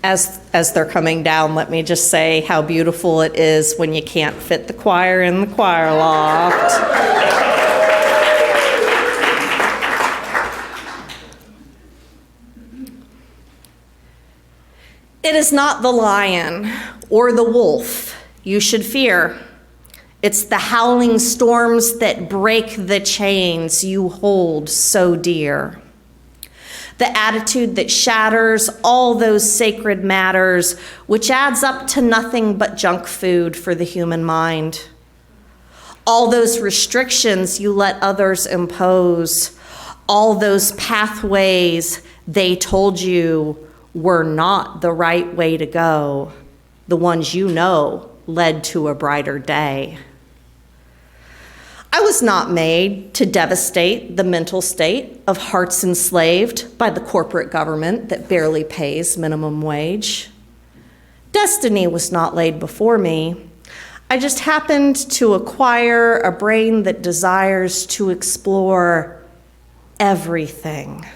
As they're coming down, let me just say how beautiful it is when you can't fit the choir in the choir loft. It is not the lion or the wolf you should fear. It's the howling storms that break the chains you hold so dear. The attitude that shatters all those sacred matters, which adds up to nothing but junk food for the human mind. All those restrictions you let others impose, all those pathways they told you were not the right way to go, the ones you know led to a brighter day. I was not made to devastate the mental state of hearts enslaved by the corporate government that barely pays minimum wage. Destiny was not laid before me. I just happened to acquire a brain that desires to explore everything.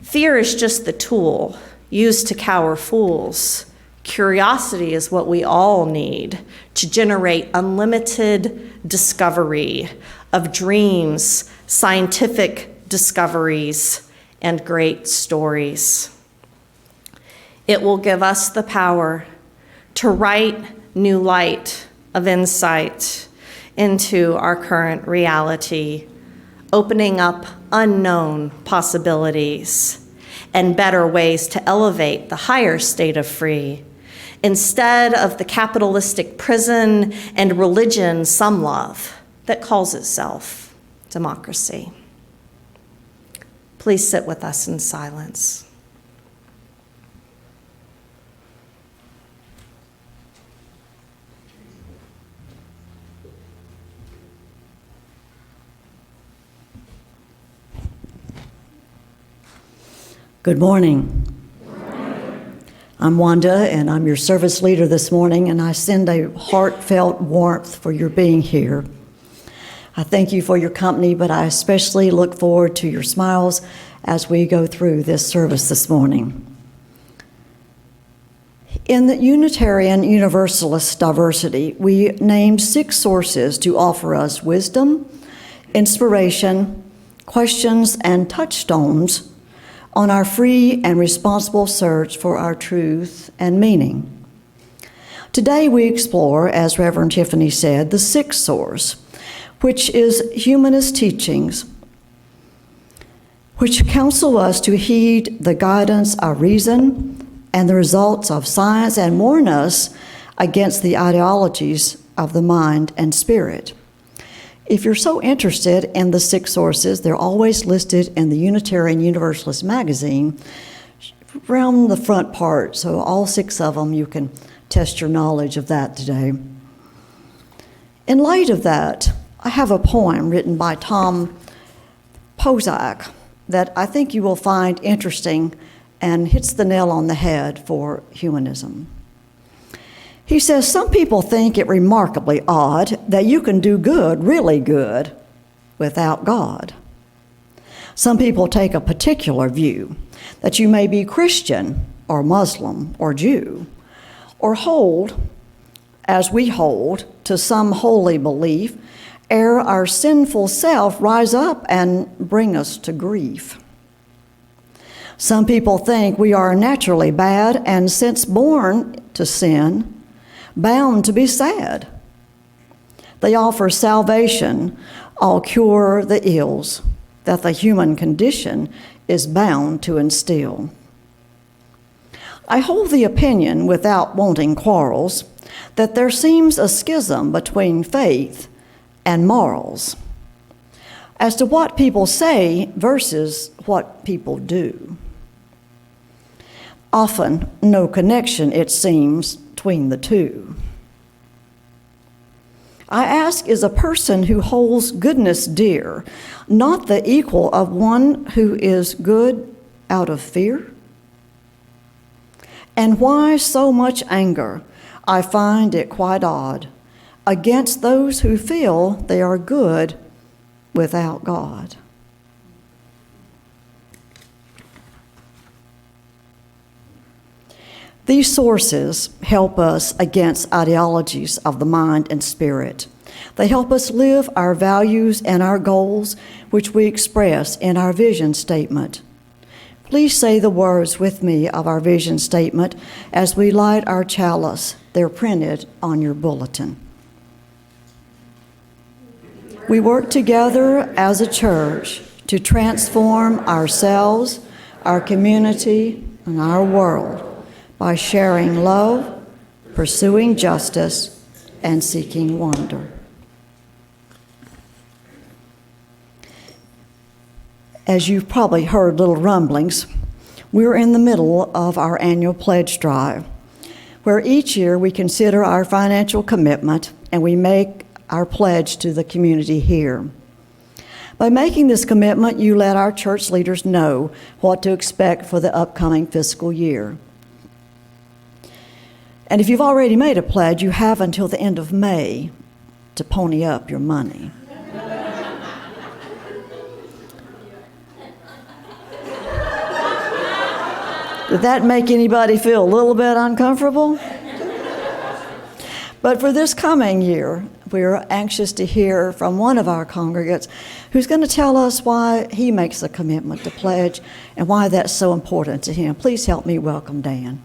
Fear is just the tool used to cower fools. Curiosity is what we all need to generate unlimited discovery of dreams, scientific discoveries, and great stories. It will give us the power to write new light of insight into our current reality, opening up unknown possibilities and better ways to elevate the higher state of free, instead of the capitalistic prison and religion some love that calls itself democracy. Please sit with us in silence. Good morning. I'm Wanda, and I'm your service leader this morning, and I send a heartfelt warmth for your being here. I thank you for your company, but I especially look forward to your smiles as we go through this service this morning. In the Unitarian Universalist diversity, we named 6 sources to offer us wisdom, inspiration, questions, and touchstones on our free and responsible search for our truth and meaning. Today we explore, as Reverend Tiffany said, the 6th source, which is humanist teachings, which counsel us to heed the guidance of reason and the results of science and warn us against the ideologies of the mind and spirit. If you're so interested in the 6 sources, they're always listed in the Unitarian Universalist magazine around the front part, so all 6 of them, you can test your knowledge of that today. In light of that, I have a poem written by Tom Pozak that I think you will find interesting and hits the nail on the head for humanism. He says, some people think it remarkably odd that you can do good, really good, without God. Some people take a particular view, that you may be Christian or Muslim or Jew, or hold, as we hold, to some holy belief, ere our sinful self rise up and bring us to grief. Some people think we are naturally bad and since born to sin, bound to be sad. They offer salvation, all cure the ills that the human condition is bound to instill. I hold the opinion, without wanting quarrels, that there seems a schism between faith and morals as to what people say versus what people do. Often, no connection, it seems, between the two. I ask, is a person who holds goodness dear not the equal of one who is good out of fear? And why so much anger? I find it quite odd against those who feel they are good without God. These sources help us against ideologies of the mind and spirit. They help us live our values and our goals, which we express in our vision statement. Please say the words with me of our vision statement as we light our chalice. They're printed on your bulletin. We work together as a church to transform ourselves, our community, and our world by sharing love, pursuing justice, and seeking wonder. As you've probably heard little rumblings, we're in the middle of our annual pledge drive, where each year we consider our financial commitment and we make our pledge to the community here. By making this commitment, you let our church leaders know what to expect for the upcoming fiscal year. And if you've already made a pledge, you have until the end of May to pony up your money. Did that make anybody feel a little bit uncomfortable? But for this coming year, we're anxious to hear from one of our congregants who's going to tell us why he makes a commitment to pledge and why that's so important to him. Please help me welcome Dan.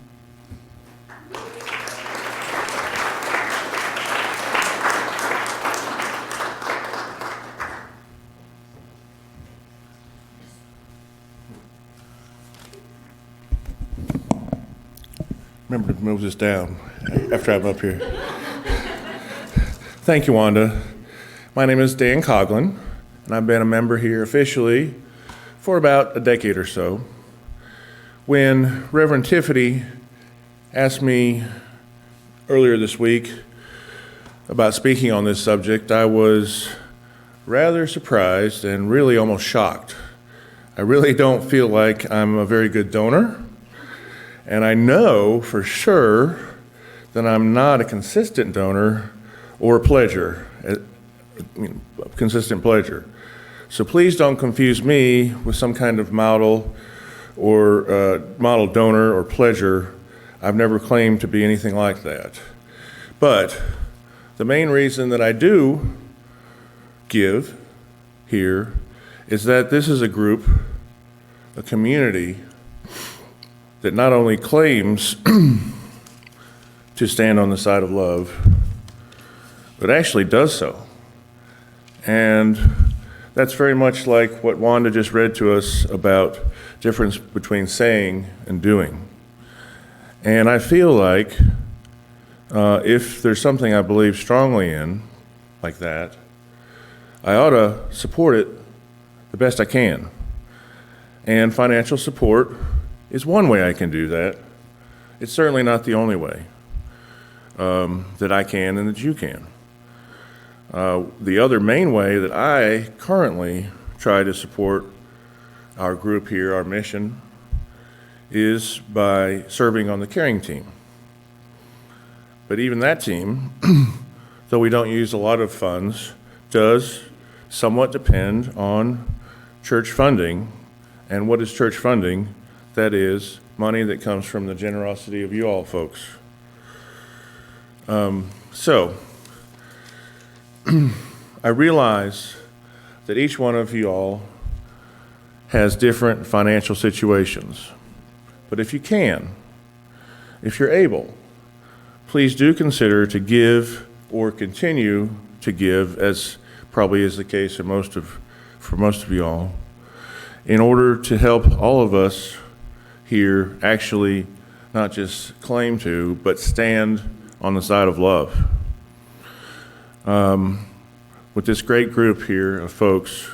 Remember to move this down after I'm up here. Thank you, Wanda. My name is Dan Coughlin, and I've been a member here officially for about a decade or so. When Reverend Tiffany asked me earlier this week about speaking on this subject, I was rather surprised and really almost shocked. I really don't feel like I'm a very good donor. And I know for sure that I'm not a consistent donor or a pledger, consistent pledger. So please don't confuse me with some kind of model or model donor or pledger. I've never claimed to be anything like that. But the main reason that I do give here is that this is a group, a community, that not only claims to stand on the side of love, but actually does so. And that's very much like what Wanda just read to us about difference between saying and doing. And I feel like if there's something I believe strongly in, like that, I ought to support it the best I can. And financial support is one way I can do that. It's certainly not the only way that I can and that you can. The other main way that I currently try to support our group here, our mission, is by serving on the caring team. But even that team, though we don't use a lot of funds, does somewhat depend on church funding. And what is church funding? That is money that comes from the generosity of you all folks. So I realize that each one of you all has different financial situations. But if you can, if you're able, please do consider to give or continue to give, as probably is the case for most of you all, in order to help all of us here actually not just claim to, but stand on the side of love. With this great group here of folks,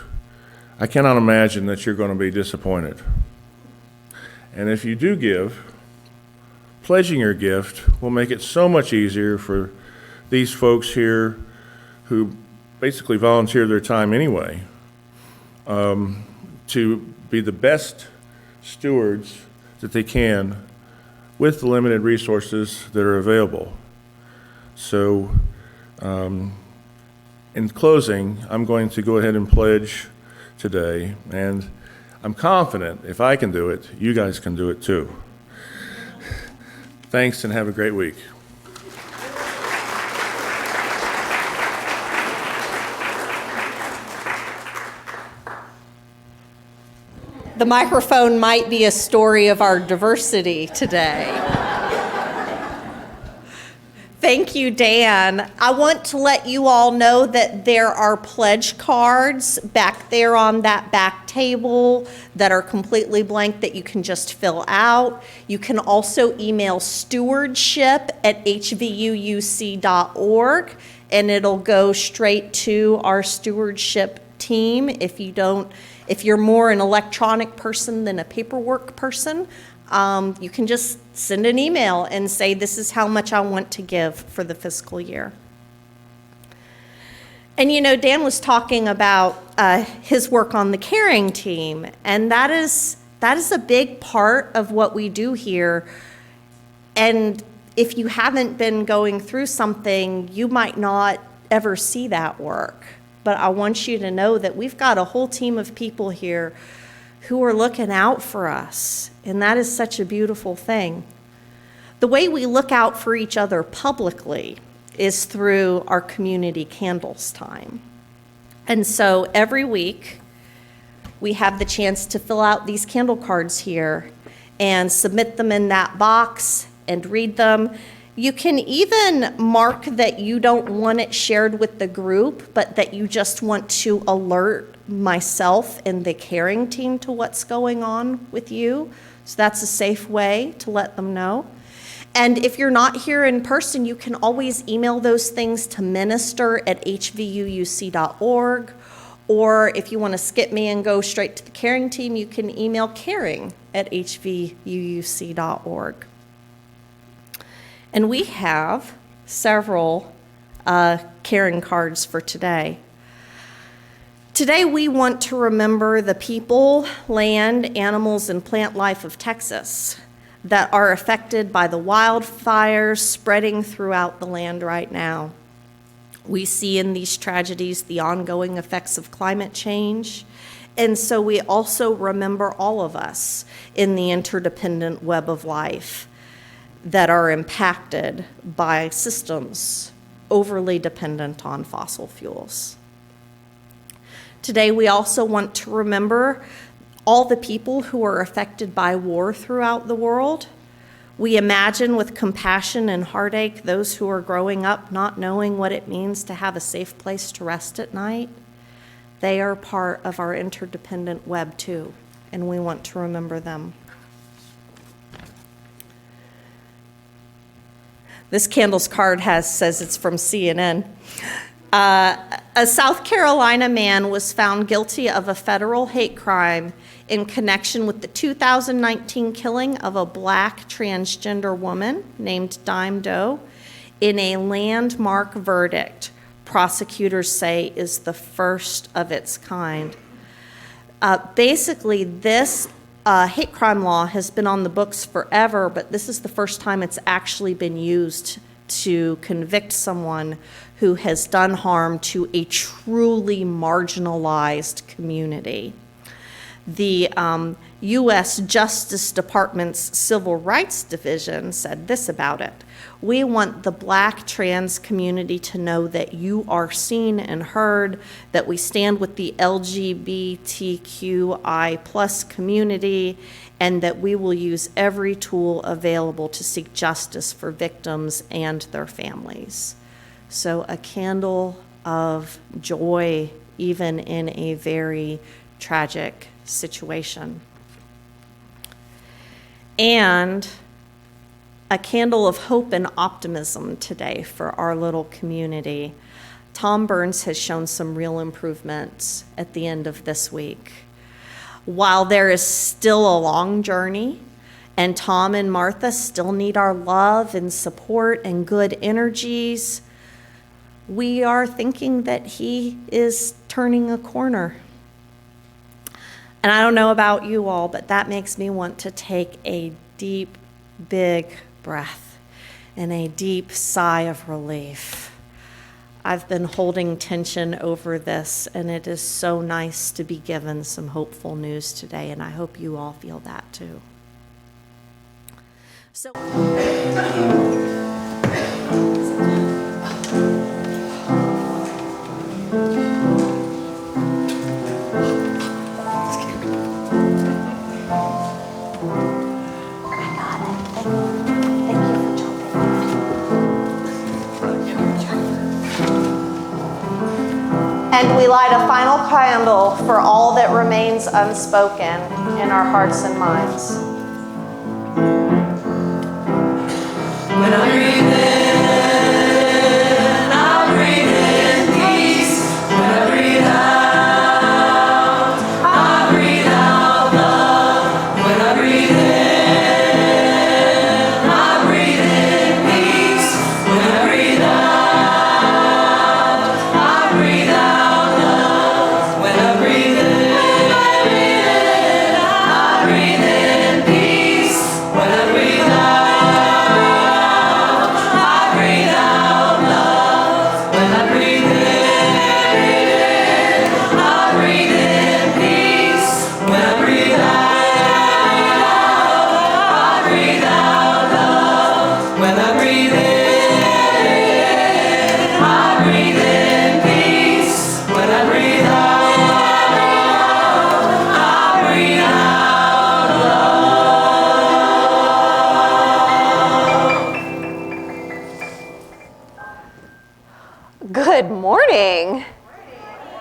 I cannot imagine that you're going to be disappointed. And if you do give, pledging your gift will make it so much easier for these folks here who basically volunteer their time anyway, to be the best stewards that they can with the limited resources that are available. So in closing, I'm going to go ahead and pledge today, and I'm confident if I can do it, you guys can do it too. Thanks, and have a great week. The microphone might be a story of our diversity today. Thank you, Dan. I want to let you all know that there are pledge cards back there on that back table that are completely blank that you can just fill out. You can also email stewardship@hvuuc.org, and it'll go straight to our stewardship team. If you're more an electronic person than a paperwork person, you can just send an email and say, this is how much I want to give for the fiscal year. And Dan was talking about his work on the caring team, and that is a big part of what we do here. And if you haven't been going through something, you might not ever see that work. But I want you to know that we've got a whole team of people here who are looking out for us, and that is such a beautiful thing. The way we look out for each other publicly is through our community candles time. And so every week, we have the chance to fill out these candle cards here and submit them in that box and read them. You can even mark that you don't want it shared with the group, but that you just want to alert myself and the caring team to what's going on with you. So that's a safe way to let them know. And if you're not here in person, you can always email those things to minister@hvuuc.org. Or if you want to skip me and go straight to the caring team, you can email caring@hvuuc.org. And we have several caring cards for today. Today we want to remember the people, land, animals, and plant life of Texas that are affected by the wildfires spreading throughout the land right now. We see in these tragedies the ongoing effects of climate change, and so we also remember all of us in the interdependent web of life that are impacted by systems overly dependent on fossil fuels. Today, we also want to remember all the people who are affected by war throughout the world. We imagine with compassion and heartache those who are growing up not knowing what it means to have a safe place to rest at night. They are part of our interdependent web too, and we want to remember them. This candles card says it's from CNN. A South Carolina man was found guilty of a federal hate crime in connection with the 2019 killing of a black transgender woman named Dime Doe in a landmark verdict prosecutors say is the first of its kind. Basically, this hate crime law has been on the books forever, but this is the first time it's actually been used to convict someone who has done harm to a truly marginalized community. The U.S. Justice Department's Civil Rights Division said this about it: "We want the black trans community to know that you are seen and heard, that we stand with the LGBTQI+ community, and that we will use every tool available to seek justice for victims and their families." So a candle of joy, even in a very tragic situation. And a candle of hope and optimism today for our little community. Tom Burns has shown some real improvements at the end of this week. While there is still a long journey, and Tom and Martha still need our love and support and good energies, we are thinking that he is turning a corner. And I don't know about you all, but that makes me want to take a deep, big breath and a deep sigh of relief. I've been holding tension over this, and it is so nice to be given some hopeful news today, and I hope you all feel that too. So and we light a final candle for all that remains unspoken in our hearts and minds. When I breathe in, I breathe in peace. When I breathe out, I breathe out love. When I breathe in, I breathe in peace. When I breathe out, I breathe out love. When I breathe in, I breathe in peace. When I breathe out, Good morning.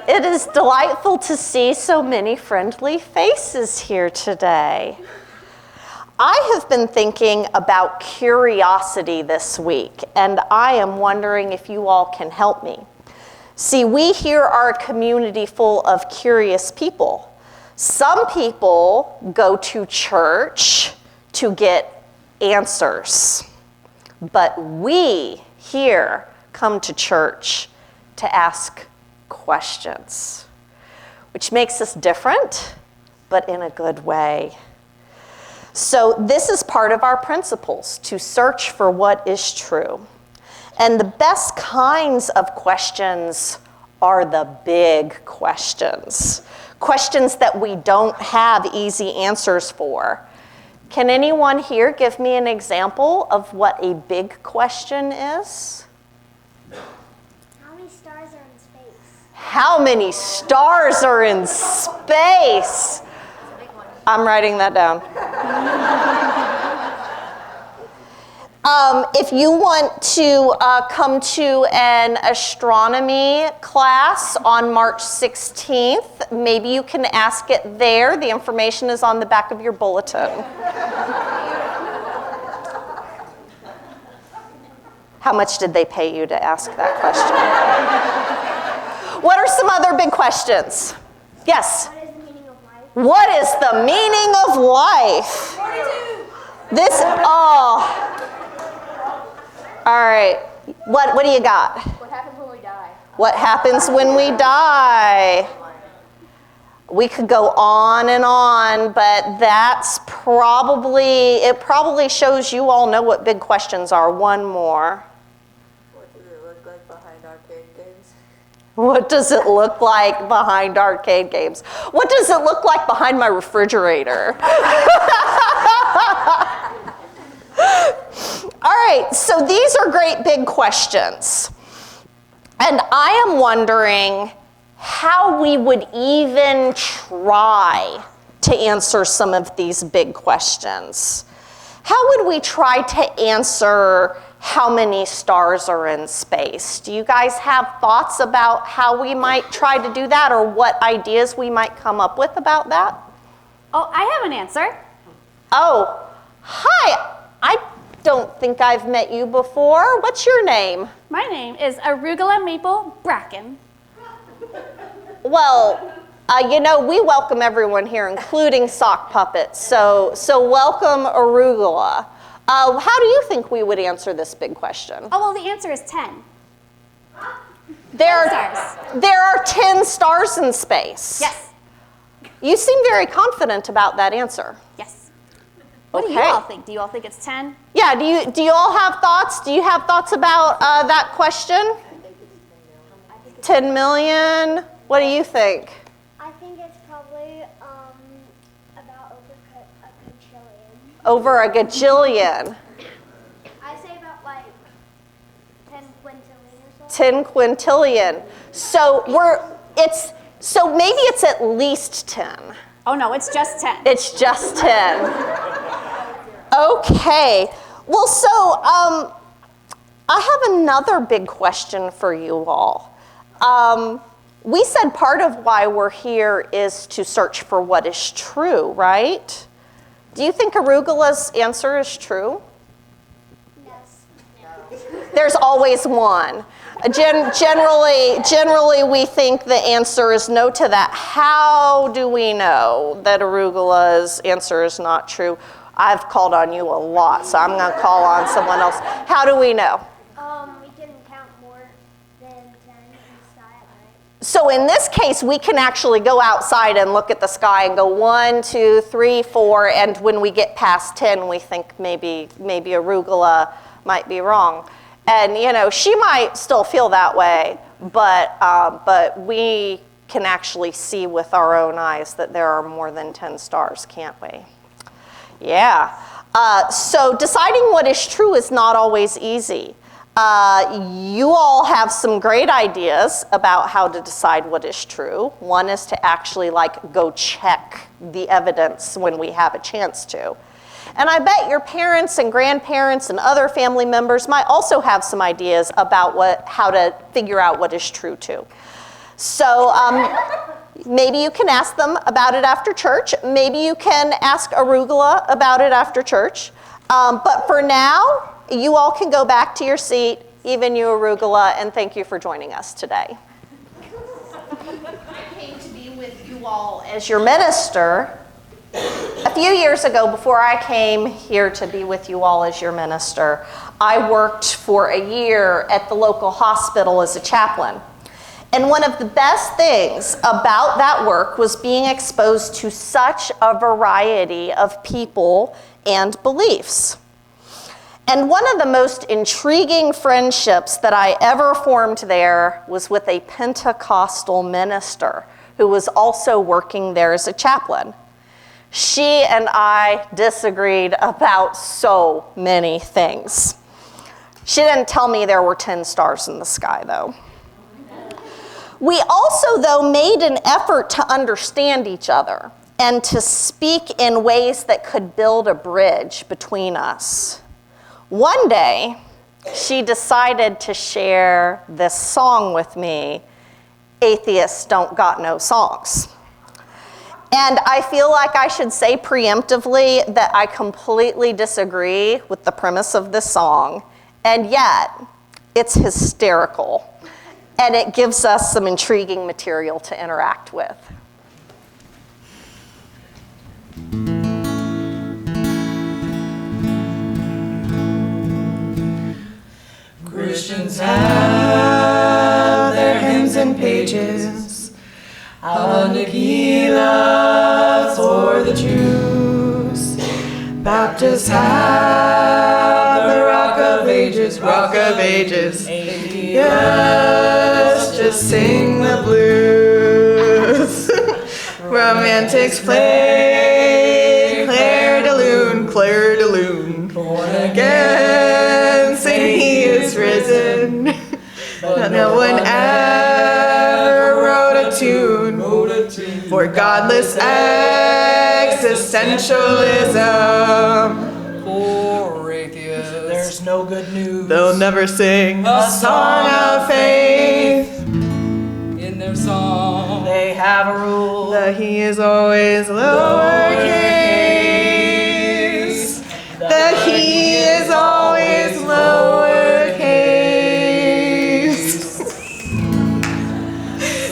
It is delightful to see so many friendly faces here today. I have been thinking about curiosity this week, and I am wondering if you all can help me. See, we here are a community full of curious people. Some people go to church to get answers, but we here come to church to ask questions, which makes us different, but in a good way. So this is part of our principles, to search for what is true. And the best kinds of questions are the big questions, questions that we don't have easy answers for. Can anyone here give me an example of what a big question is? How many stars are in space? I'm writing that down. If you want to come to an astronomy class on March 16th, maybe you can ask it there. The information is on the back of your bulletin. How much did they pay you to ask that question? What are some other big questions? Yes? What is the meaning of life? 42. All right. What do you got? What happens when we die? What happens when we die? We could go on and on, but it probably shows you all know what big questions are. One more. What does it look like behind arcade games? What does it look like behind arcade games? What does it look like behind my refrigerator? All right, so these are great big questions. And I am wondering how we would even try to answer some of these big questions. How would we try to answer how many stars are in space? Do you guys have thoughts about how we might try to do that, or what ideas we might come up with about that? Oh, I have an answer. Oh, hi. I don't think I've met you before. What's your name? My name is Arugula Maple Bracken. Well, we welcome everyone here, including sock puppets. So welcome, Arugula. How do you think we would answer this big question? Oh, well, the answer is 10. There stars. are 10 stars in space. Yes. You seem very confident about that answer. Yes. What do you all think? Do you all think it's 10? Yeah, do you all have thoughts? Do you have thoughts about that question? 10 million? What do you think? I think it's probably about over a gajillion. Over a gajillion. 10 quintillion. So maybe it's at least 10. Oh no, it's just 10. It's just 10. Okay. Well, so I have another big question for you all. We said part of why we're here is to search for what is true, right? Do you think Arugula's answer is true? Yes. There's always one. Generally, we think the answer is no to that. How do we know that Arugula's answer is not true? I've called on you a lot, so I'm going to call on someone else. How do we know? We can count more than 10 in the sky, right? So in this case, we can actually go outside and look at the sky and go 1, 2, 3, 4, and when we get past 10, we think maybe Arugula might be wrong. And she might still feel that way, but we can actually see with our own eyes that there are more than 10 stars, can't we? Yeah. So deciding what is true is not always easy. You all have some great ideas about how to decide what is true. One is to actually go check the evidence when we have a chance to. And I bet your parents and grandparents and other family members might also have some ideas about how to figure out what is true too. So maybe you can ask them about it after church. Maybe you can ask Arugula about it after church. But for now, you all can go back to your seat, even you, Arugula, and thank you for joining us today. I came to be with you all as your minister. A few years ago, before I came here to be with you all as your minister, I worked for a year at the local hospital as a chaplain. And one of the best things about that work was being exposed to such a variety of people and beliefs. And one of the most intriguing friendships that I ever formed there was with a Pentecostal minister who was also working there as a chaplain. She and I disagreed about so many things. She didn't tell me there were 10 stars in the sky, though. We also, though, made an effort to understand each other and to speak in ways that could build a bridge between us. One day, she decided to share this song with me, Atheists Don't Got No Songs. And I feel like I should say preemptively that I completely disagree with the premise of this song, and yet it's hysterical, and it gives us some intriguing material to interact with. Christians have their hymns and pages, Anagilas or the Jews. Baptists have the Rock of Ages, Atheists just sing the blues. Romantics play Claire de Lune, born again, sing He is risen. But no one ever wrote a tune for godless existentialism. For atheists, there's no good news. They'll never sing a song of faith. In their song, They have a rule that He is always lowercase. That He is always lowercase.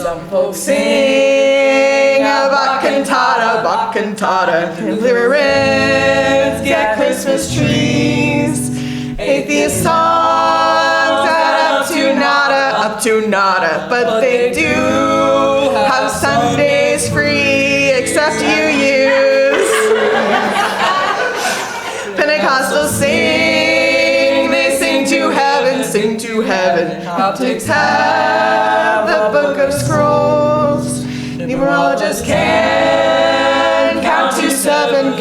Some folks sing a Bach cantata, and lyrics get Christmas trees. Atheist songs add up to nada, but they do have Sundays free, except you use. Pentecostals sing, they sing to heaven. Coptics have the Book of Scrolls. Numerologists can count to seven.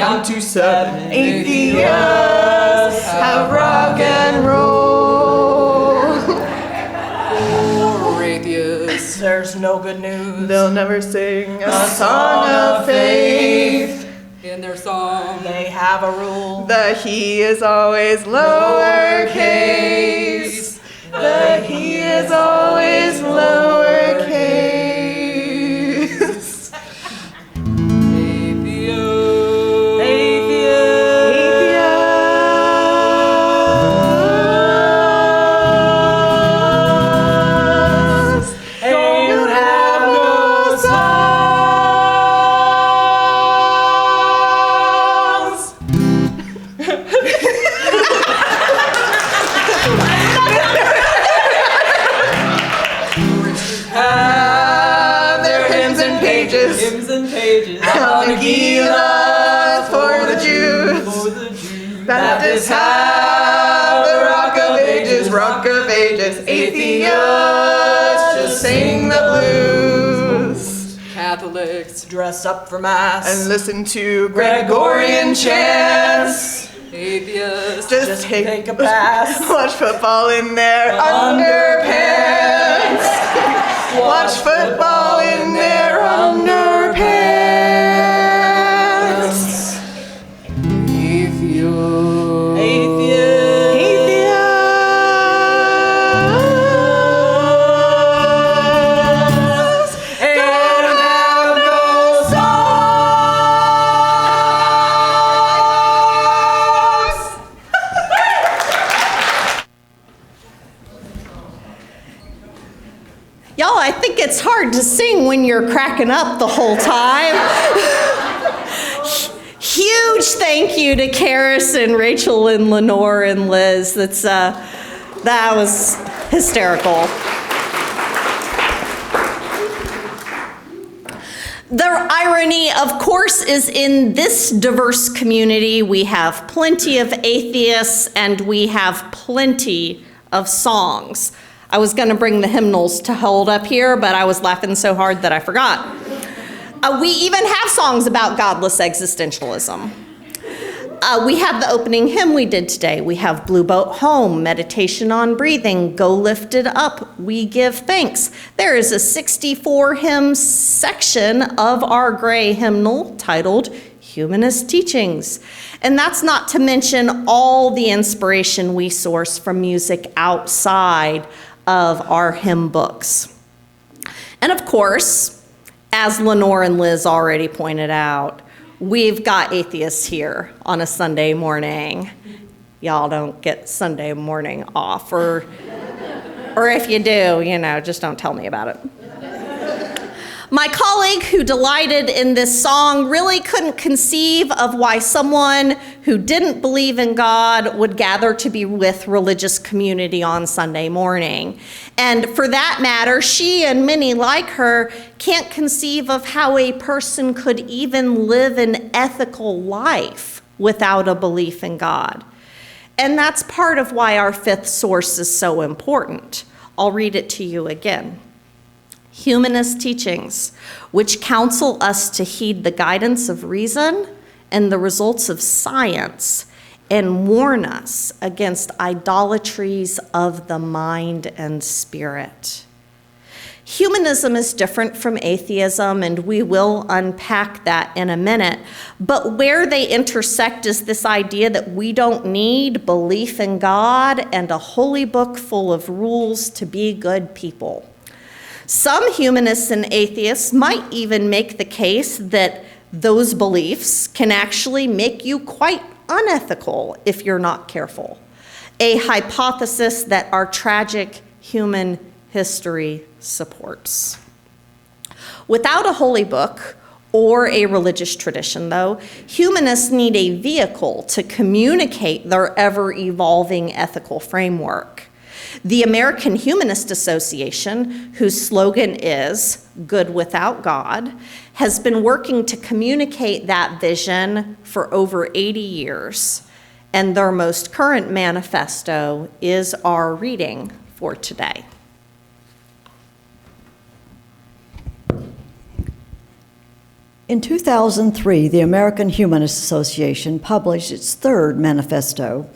Atheists have rock and roll. there's no good news. They'll never sing a song of faith. In their song, They have a rule. The he is always lowercase. The he is always lowercase. hymns and pages. Nagila for the Jews. Baptists have the Rock of Ages. Atheists just sing the blues. Catholics Dress up for mass. And listen to Gregorian chants. atheists Just take a pass. Watch football in their underpants. Watch football in their underpants. Y'all, I think it's hard to sing when you're cracking up the whole time. Huge thank you to Karis and Rachel and Lenore and Liz. That was hysterical. The irony, of course, is in this diverse community, we have plenty of atheists and we have plenty of songs. I was going to bring the hymnals to hold up here, but I was laughing so hard that I forgot. We even have songs about godless existentialism. We have the opening hymn we did today. We have Blue Boat Home, Meditation on Breathing, Go Lifted Up, We Give Thanks. There is a 64 hymn section of our gray hymnal titled Humanist Teachings. And that's not to mention all the inspiration we source from music outside of our hymn books. And of course, as Lenore and Liz already pointed out, we've got atheists here on a Sunday morning. Y'all don't get Sunday morning off, or if you do, just don't tell me about it. My colleague who delighted in this song really couldn't conceive of why someone who didn't believe in God would gather to be with religious community on Sunday morning. And for that matter, she and many like her can't conceive of how a person could even live an ethical life without a belief in God. And that's part of why our fifth source is so important. I'll read it to you again. Humanist teachings, which counsel us to heed the guidance of reason and the results of science, and warn us against idolatries of the mind and spirit. Humanism is different from atheism, and we will unpack that in a minute. But where they intersect is this idea that we don't need belief in God and a holy book full of rules to be good people. Some humanists and atheists might even make the case that those beliefs can actually make you quite unethical if you're not careful, a hypothesis that our tragic human history supports. Without a holy book or a religious tradition, though, humanists need a vehicle to communicate their ever-evolving ethical framework. The American Humanist Association, whose slogan is "Good Without God," has been working to communicate that vision for over 80 years, and their most current manifesto is our reading for today. In 2003, the American Humanist Association published its third manifesto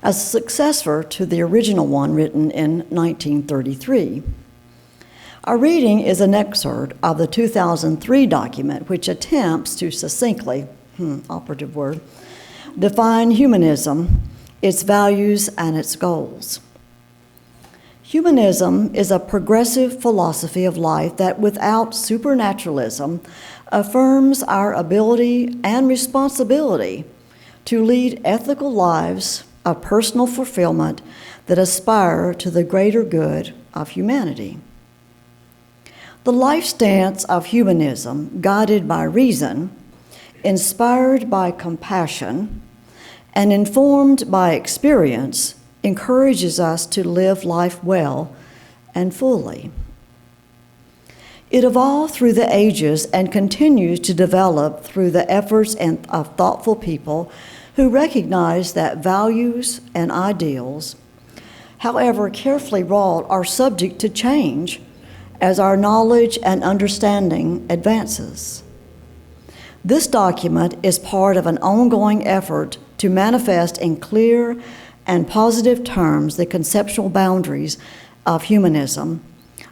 as a successor to the original one written in 1933. Our reading is an excerpt of the 2003 document, which attempts to succinctly, operative word, define humanism, its values, and its goals. Humanism is a progressive philosophy of life that, without supernaturalism, affirms our ability and responsibility to lead ethical lives of personal fulfillment that aspire to the greater good of humanity. The life stance of humanism, guided by reason, inspired by compassion, and informed by experience, encourages us to live life well and fully. It evolved through the ages and continues to develop through the efforts of thoughtful people who recognize that values and ideals, however carefully wrought, are subject to change as our knowledge and understanding advances. This document is part of an ongoing effort to manifest in clear and positive terms the conceptual boundaries of humanism,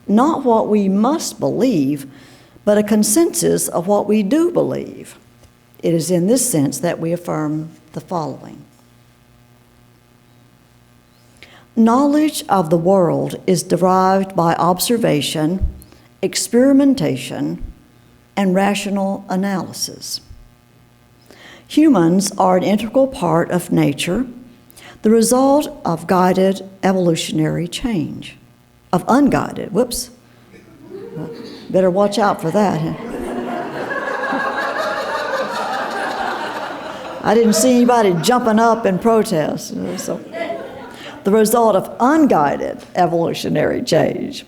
not what we must believe, but a consensus of what we do believe. It is in this sense that we affirm the following. Knowledge of the world is derived by observation, experimentation, and rational analysis. Humans are an integral part of nature, the result of guided evolutionary change. Of unguided, whoops. Well, better watch out for that. I didn't see anybody jumping up in protest. So, the result of unguided evolutionary change.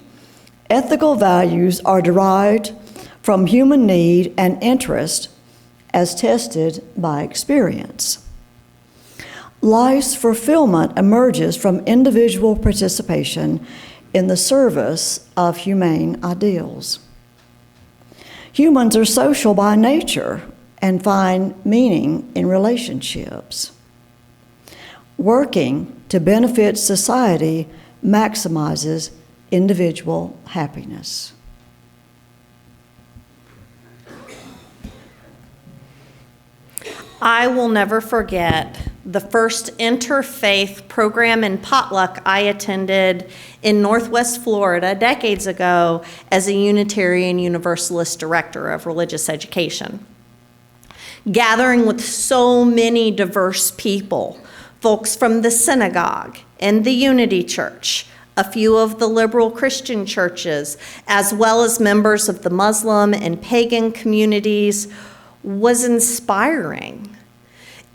Ethical values are derived from human need and interest as tested by experience. Life's fulfillment emerges from individual participation in the service of humane ideals. Humans are social by nature and find meaning in relationships. Working to benefit society maximizes individual happiness. I will never forget the first interfaith program in potluck I attended in Northwest Florida decades ago as a Unitarian Universalist director of religious education. Gathering with so many diverse people, folks from the synagogue and the Unity Church, a few of the liberal Christian churches, as well as members of the Muslim and pagan communities, was inspiring,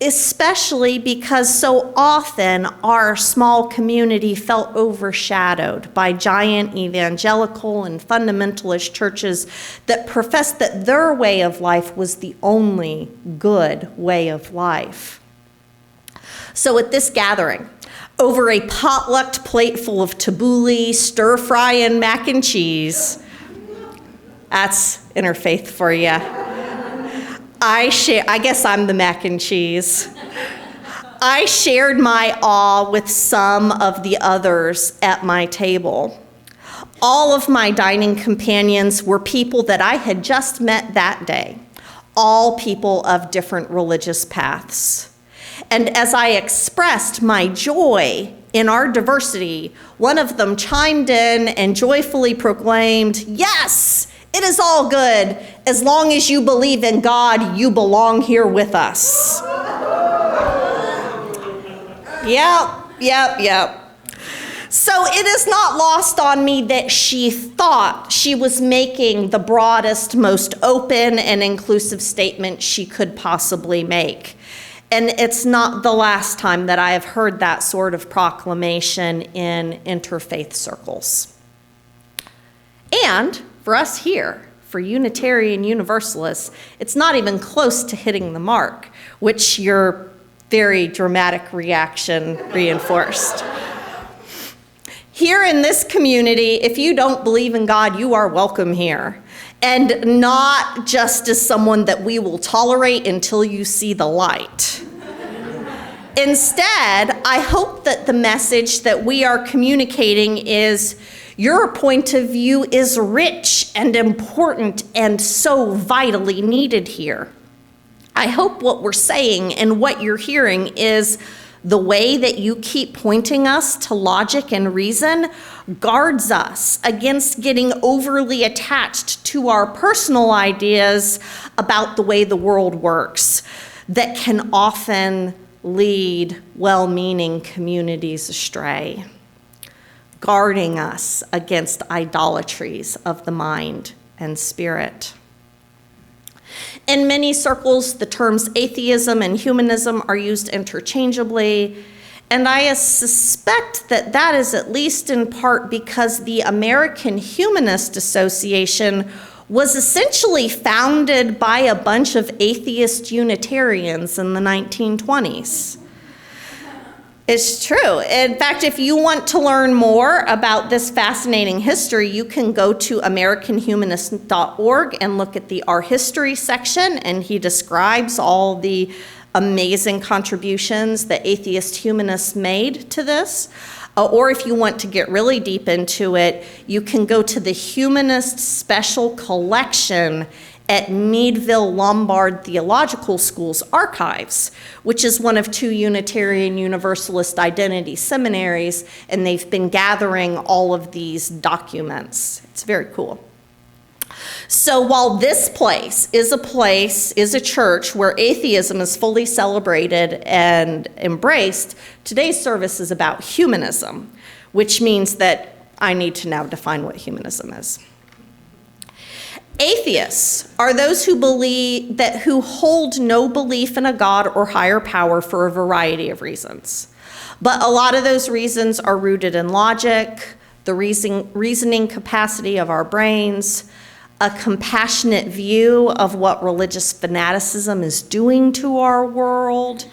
especially because so often our small community felt overshadowed by giant evangelical and fundamentalist churches that professed that their way of life was the only good way of life. So at this gathering, over a potlucked plate full of tabbouleh, stir fry, and mac and cheese, that's interfaith for you. I guess I'm the mac and cheese. I shared my awe with some of the others at my table. All of my dining companions were people that I had just met that day, all people of different religious paths. And as I expressed my joy in our diversity, one of them chimed in and joyfully proclaimed, "Yes, it is all good. As long as you believe in God, you belong here with us." Yep. So it is not lost on me that she thought she was making the broadest, most open and inclusive statement she could possibly make. And it's not the last time that I have heard that sort of proclamation in interfaith circles. And for us here, for Unitarian Universalists, it's not even close to hitting the mark, which your very dramatic reaction reinforced. Here in this community, if you don't believe in God, you are welcome here. And not just as someone that we will tolerate until you see the light. Instead, I hope that the message that we are communicating is your point of view is rich and important and so vitally needed here. I hope what we're saying and what you're hearing is the way that you keep pointing us to logic and reason guards us against getting overly attached to our personal ideas about the way the world works that can often lead well-meaning communities astray, guarding us against idolatries of the mind and spirit. In many circles, the terms atheism and humanism are used interchangeably, and I suspect that that is at least in part because the American Humanist Association was essentially founded by a bunch of atheist Unitarians in the 1920s. It's true. In fact, if you want to learn more about this fascinating history, you can go to AmericanHumanist.org and look at the Our History section, and he describes all the amazing contributions that atheist humanists made to this. Or if you want to get really deep into it, you can go to the Humanist Special Collection at Meadville Lombard Theological School's archives, which is one of two Unitarian Universalist identity seminaries, and they've been gathering all of these documents. It's very cool. So while this place is a church where atheism is fully celebrated and embraced, today's service is about humanism, which means that I need to now define what humanism is. Atheists are those who hold no belief in a God or higher power for a variety of reasons. But a lot of those reasons are rooted in logic, the reasoning capacity of our brains, a compassionate view of what religious fanaticism is doing to our world,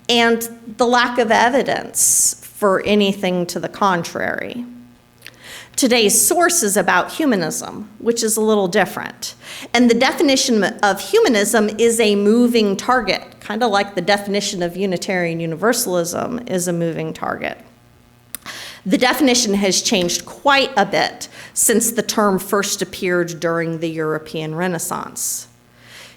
and the lack of evidence for anything to the contrary. Today's source is about humanism, which is a little different. And the definition of humanism is a moving target, kind of like the definition of Unitarian Universalism is a moving target. The definition has changed quite a bit since the term first appeared during the European Renaissance.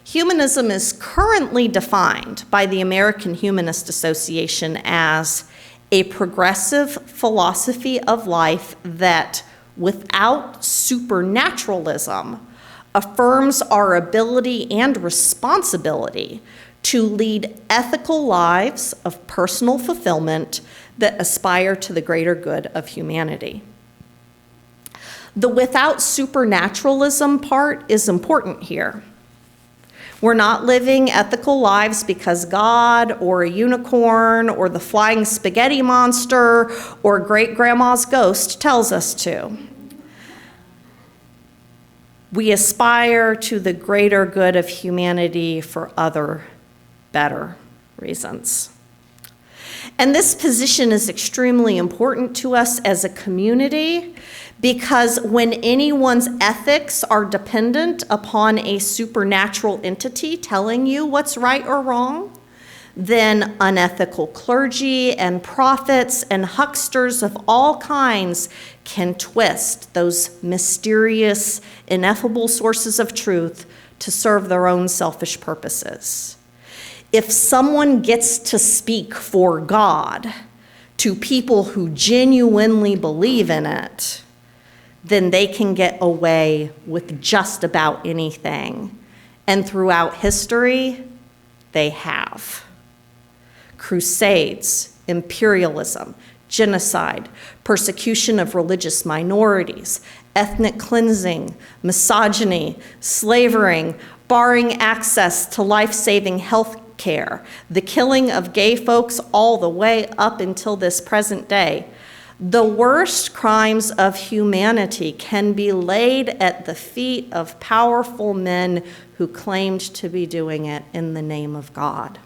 Humanism is currently defined by the American Humanist Association as a progressive philosophy of life that, without supernaturalism, affirms our ability and responsibility to lead ethical lives of personal fulfillment that aspire to the greater good of humanity. The without supernaturalism part is important here. We're not living ethical lives because God or a unicorn or the flying spaghetti monster or great-grandma's ghost tells us to. We aspire to the greater good of humanity for other, better reasons. And this position is extremely important to us as a community because when anyone's ethics are dependent upon a supernatural entity telling you what's right or wrong, then unethical clergy and prophets and hucksters of all kinds can twist those mysterious, ineffable sources of truth to serve their own selfish purposes. If someone gets to speak for God to people who genuinely believe in it, then they can get away with just about anything. And throughout history, they have. Crusades, imperialism, genocide, persecution of religious minorities, ethnic cleansing, misogyny, slavery, barring access to life-saving health care, the killing of gay folks all the way up until this present day. The worst crimes of humanity can be laid at the feet of powerful men who claimed to be doing it in the name of God.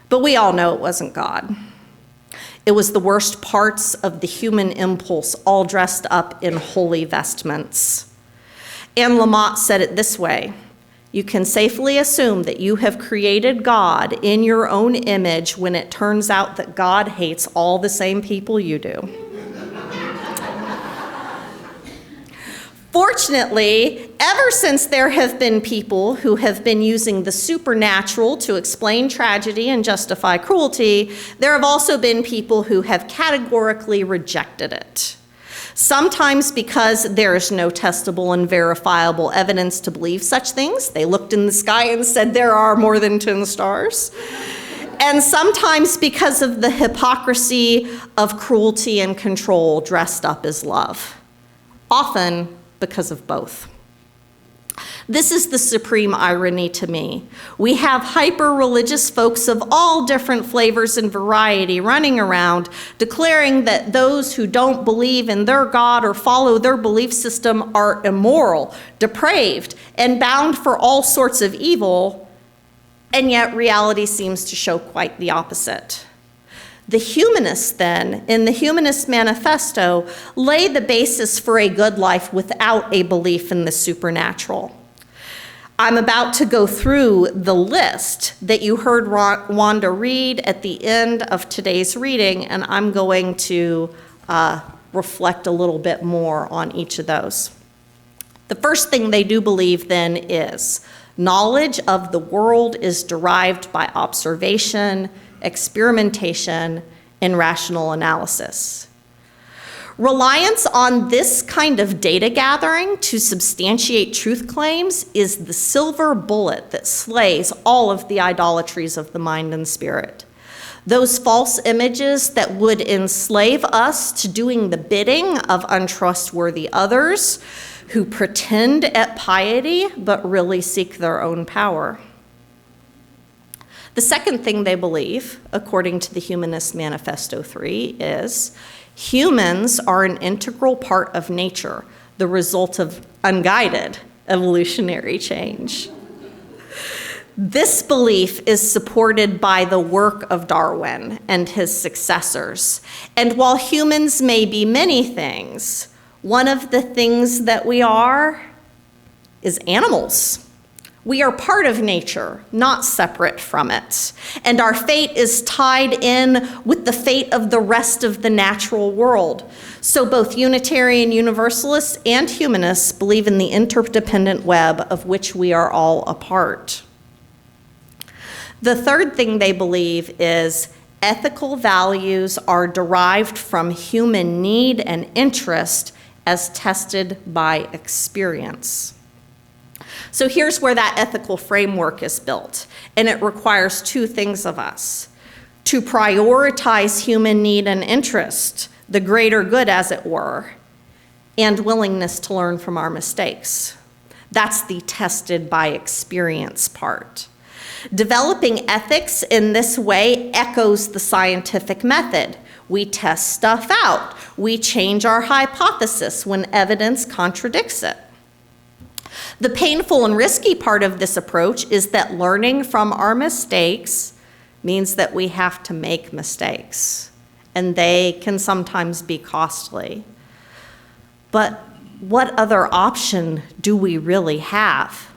But we all know it wasn't God. It was the worst parts of the human impulse all dressed up in holy vestments. Anne Lamott said it this way: you can safely assume that you have created God in your own image when it turns out that God hates all the same people you do. Fortunately, ever since there have been people who have been using the supernatural to explain tragedy and justify cruelty, there have also been people who have categorically rejected it. Sometimes because there is no testable and verifiable evidence to believe such things. They looked in the sky and said there are more than 10 stars. And sometimes because of the hypocrisy of cruelty and control dressed up as love. Often because of both. This is the supreme irony to me. We have hyper-religious folks of all different flavors and variety running around declaring that those who don't believe in their God or follow their belief system are immoral, depraved, and bound for all sorts of evil, and yet reality seems to show quite the opposite. The humanists, then, in the Humanist Manifesto, lay the basis for a good life without a belief in the supernatural. I'm about to go through the list that you heard Wanda read at the end of today's reading, and I'm going to reflect a little bit more on each of those. The first thing they do believe, then, is knowledge of the world is derived by observation, experimentation, and rational analysis. Reliance on this kind of data gathering to substantiate truth claims is the silver bullet that slays all of the idolatries of the mind and spirit. Those false images that would enslave us to doing the bidding of untrustworthy others who pretend at piety but really seek their own power. The second thing they believe, according to the Humanist Manifesto 3, is humans are an integral part of nature, the result of unguided evolutionary change. This belief is supported by the work of Darwin and his successors. And while humans may be many things, one of the things that we are is animals. We are part of nature, not separate from it. And our fate is tied in with the fate of the rest of the natural world. So both Unitarian Universalists and Humanists believe in the interdependent web of which we are all a part. The third thing they believe is ethical values are derived from human need and interest as tested by experience. So here's where that ethical framework is built, and it requires two things of us: to prioritize human need and interest, the greater good as it were, and willingness to learn from our mistakes. That's the tested by experience part. Developing ethics in this way echoes the scientific method. We test stuff out. We change our hypothesis when evidence contradicts it. The painful and risky part of this approach is that learning from our mistakes means that we have to make mistakes, and they can sometimes be costly. But what other option do we really have?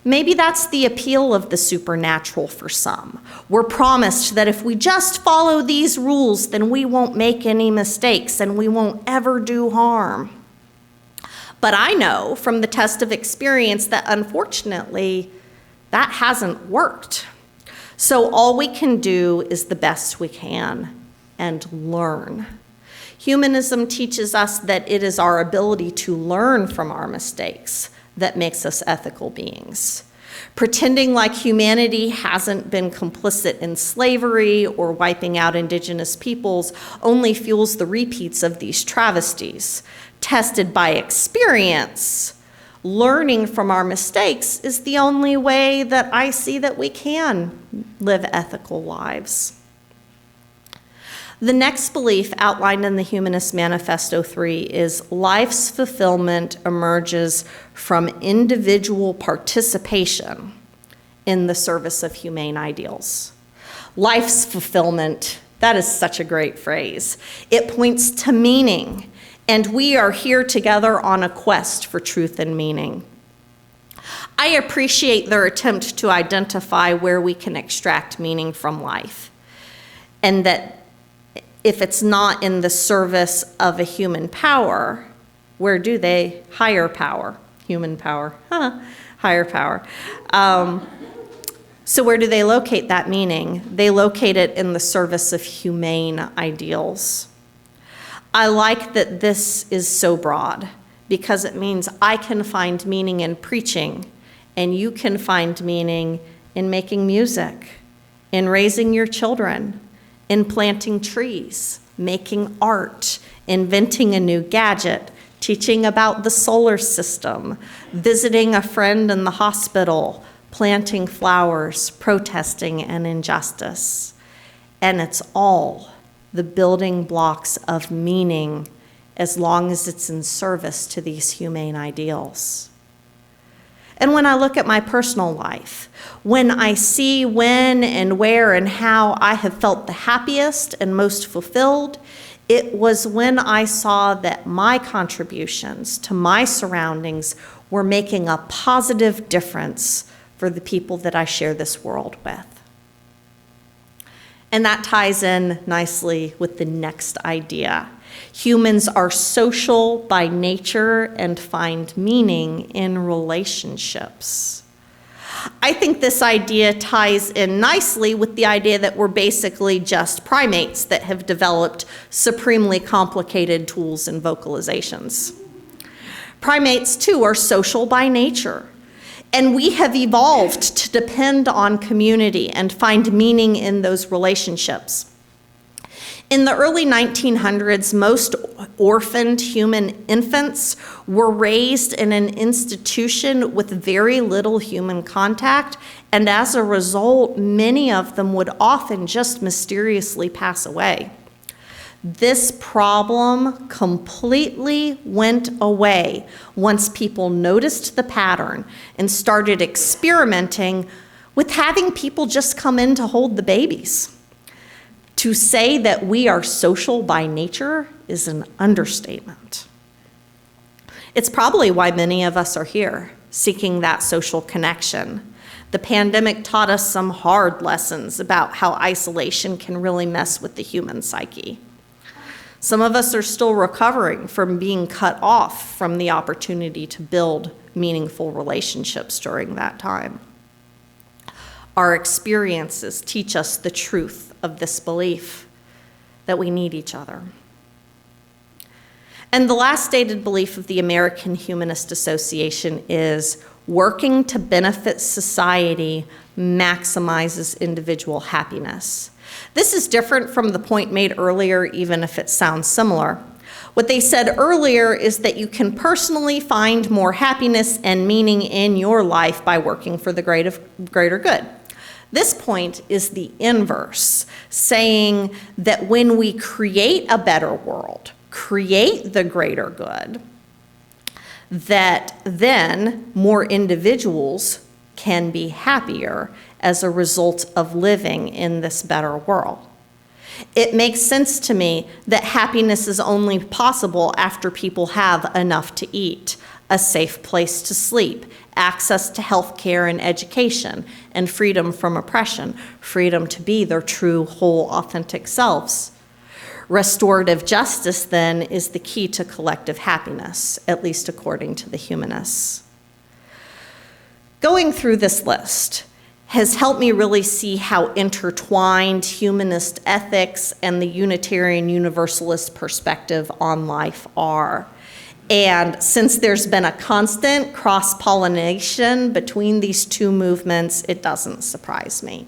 Maybe that's the appeal of the supernatural for some. We're promised that if we just follow these rules, then we won't make any mistakes and we won't ever do harm. But I know from the test of experience that unfortunately, that hasn't worked. So all we can do is the best we can and learn. Humanism teaches us that it is our ability to learn from our mistakes that makes us ethical beings. Pretending like humanity hasn't been complicit in slavery or wiping out indigenous peoples only fuels the repeats of these travesties. Tested by experience, learning from our mistakes is the only way that I see that we can live ethical lives. The next belief outlined in the Humanist Manifesto 3 is life's fulfillment emerges from individual participation in the service of humane ideals. Life's fulfillment, that is such a great phrase. It points to meaning, and we are here together on a quest for truth and meaning. I appreciate their attempt to identify where we can extract meaning from life, and that if it's not in the service of a human power, where do they? Higher power. Human power. Higher power. So where do they locate that meaning? They locate it in the service of humane ideals. I like that this is so broad, because it means I can find meaning in preaching, and you can find meaning in making music, in raising your children, in planting trees, making art, inventing a new gadget, teaching about the solar system, visiting a friend in the hospital, planting flowers, protesting an injustice. And it's all the building blocks of meaning, as long as it's in service to these humane ideals. And when I look at my personal life, when I see when and where and how I have felt the happiest and most fulfilled, it was when I saw that my contributions to my surroundings were making a positive difference for the people that I share this world with. And that ties in nicely with the next idea. Humans are social by nature and find meaning in relationships. I think this idea ties in nicely with the idea that we're basically just primates that have developed supremely complicated tools and vocalizations. Primates, too, are social by nature. And we have evolved to depend on community and find meaning in those relationships. In the early 1900s, most orphaned human infants were raised in an institution with very little human contact, and as a result, many of them would often just mysteriously pass away. This problem completely went away once people noticed the pattern and started experimenting with having people just come in to hold the babies. To say that we are social by nature is an understatement. It's probably why many of us are here, seeking that social connection. The pandemic taught us some hard lessons about how isolation can really mess with the human psyche. Some of us are still recovering from being cut off from the opportunity to build meaningful relationships during that time. Our experiences teach us the truth of this belief that we need each other. And the last stated belief of the American Humanist Association is working to benefit society maximizes individual happiness. This is different from the point made earlier, even if it sounds similar. What they said earlier is that you can personally find more happiness and meaning in your life by working for the greater good. This point is the inverse, saying that when we create a better world, create the greater good, that then more individuals can be happier as a result of living in this better world. It makes sense to me that happiness is only possible after people have enough to eat, a safe place to sleep, access to health care and education, and freedom from oppression, freedom to be their true, whole, authentic selves. Restorative justice, then, is the key to collective happiness, at least according to the humanists. Going through this list has helped me really see how intertwined humanist ethics and the Unitarian Universalist perspective on life are. And since there's been a constant cross-pollination between these two movements, it doesn't surprise me.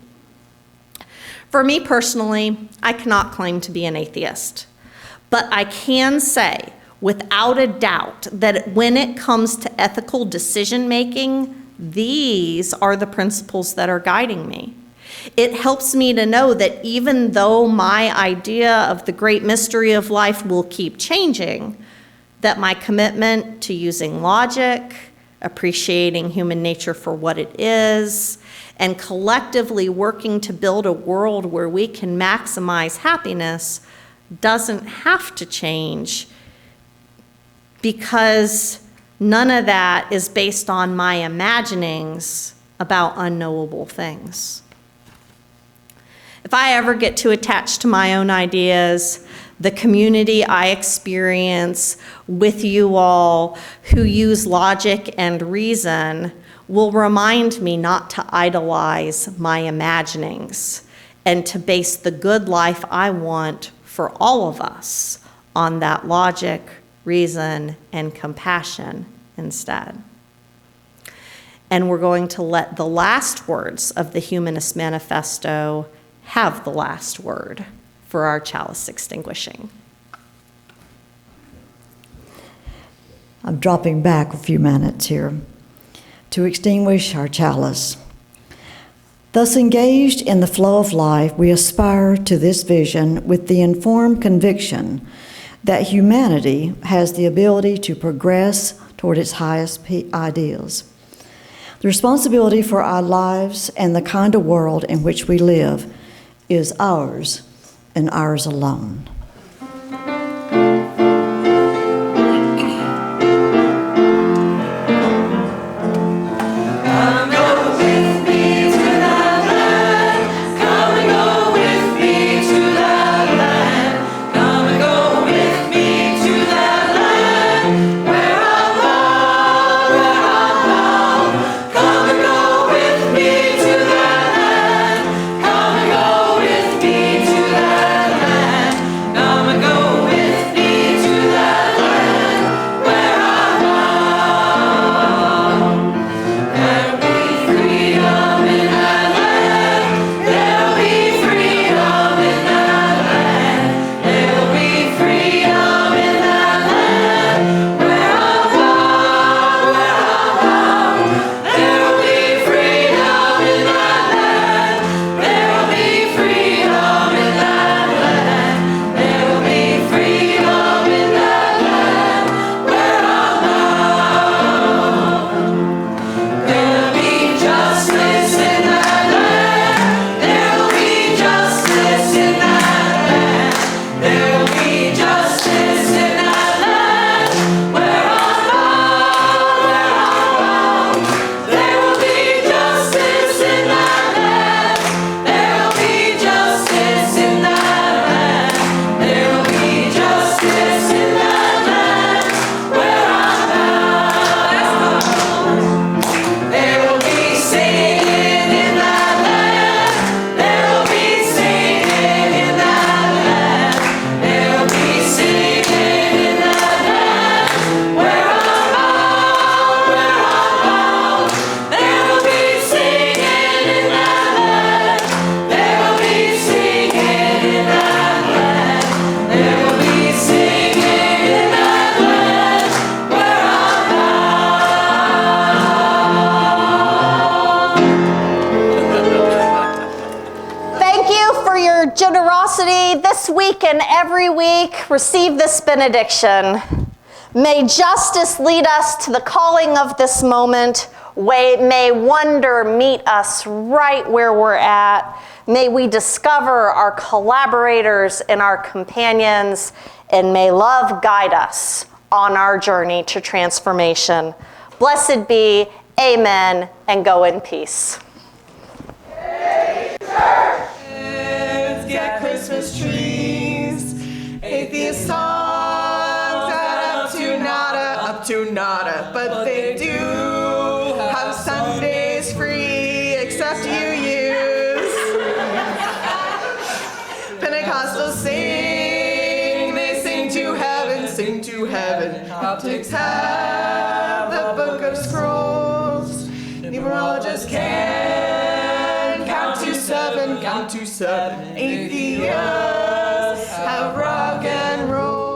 For me personally, I cannot claim to be an atheist, but I can say without a doubt that when it comes to ethical decision-making, these are the principles that are guiding me. It helps me to know that even though my idea of the great mystery of life will keep changing, that my commitment to using logic, appreciating human nature for what it is, and collectively working to build a world where we can maximize happiness doesn't have to change, because None of that is based on my imaginings about unknowable things. If I ever get too attached to my own ideas, the community I experience with you all who use logic and reason will remind me not to idolize my imaginings and to base the good life I want for all of us on that logic, reason, and compassion instead. And we're going to let the last words of the Humanist Manifesto have the last word for our chalice extinguishing. I'm dropping back a few minutes here to extinguish our chalice. Thus engaged in the flow of life, we aspire to this vision with the informed conviction that humanity has the ability to progress toward its highest ideals. The responsibility for our lives and the kind of world in which we live is ours and ours alone. Generosity this week and every week, receive this benediction. May justice lead us to the calling of this moment. May wonder meet us right where we're at. May we discover our collaborators and our companions, and may love guide us on our journey to transformation. Blessed be, amen, and go in peace. Get Christmas trees, atheist songs, add up to nada, but they do have Sundays free, except you use. Pentecostals sing, they sing to heaven, Coptics have the Book of Scrolls, numerologists can count to seven, atheists have rock and roll.